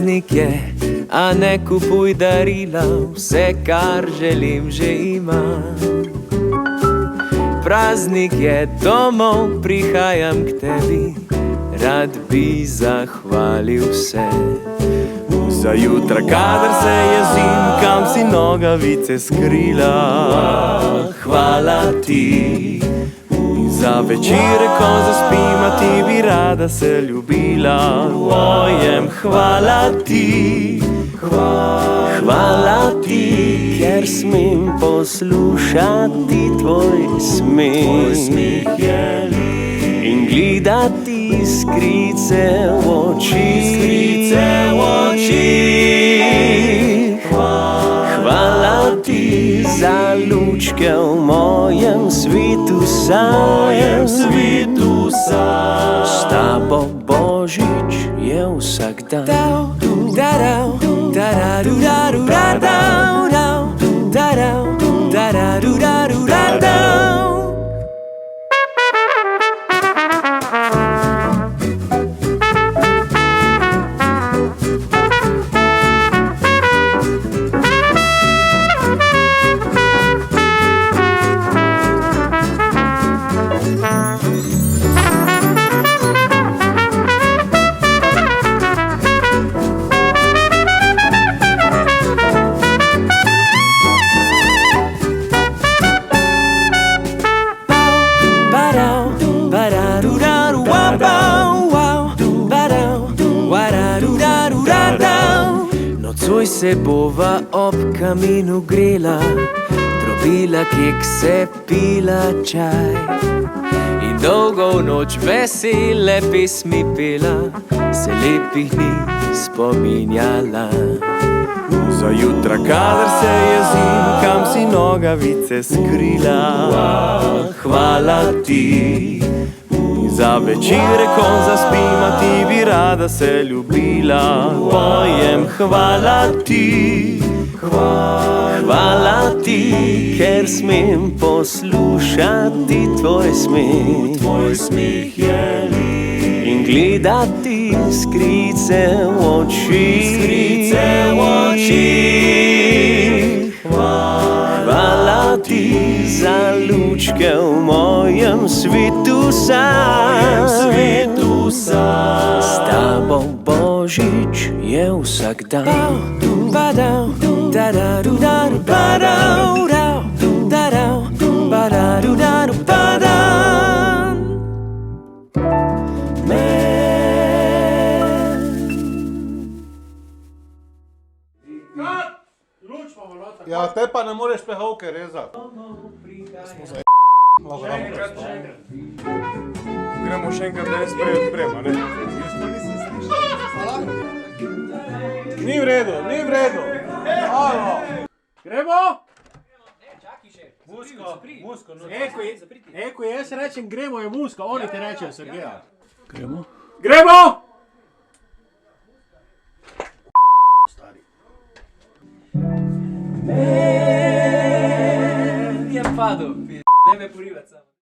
Praznik je, a ne kupuj darila, vse kar želim že imam. Praznik je, domov prihajam k tebi, rad bi zahvalil vse. Za jutra, kadar se jezim, kam si nogavice skrila, hvala ti. In za večere, ko zaspim, a ti bi rada se ljubila, mojem hvala ti. Hvala ti, ker smem poslušati tvoj smeh in gledati iskrice v oči. Hvala ti za lučke v mojem svetu sam. S tabo Božič je vsak dan. Nocoj se bova ob kaminu grela, drobila kekse, pila čaj in dolgo v noč vesele pesmi pela, se lepih dni spominjala. Za jutra, kadar se jezim, kam si nogavice skrila, hvala ti. Za večere, ko zaspim, a ti bi rada se ljubila, pojem hvala ti. Hvala ti, ker smem poslušati tvoj smeh in gledati iskrice v oči. Hvala ti za lučke v mojem svetu sam. S tabo Božič je vsak dan. Ja, te pa ne moreš pehovke rezati. Gremo še enkrat, da je sprema, ne? Ni v redu, ni v redu. Halo. Gremo? Musko. Eko, jaz rečem gremo je muska, oni te rečejo Sergeja. Gremo? Gremo! Stari. Je padel, ne me porivat samo.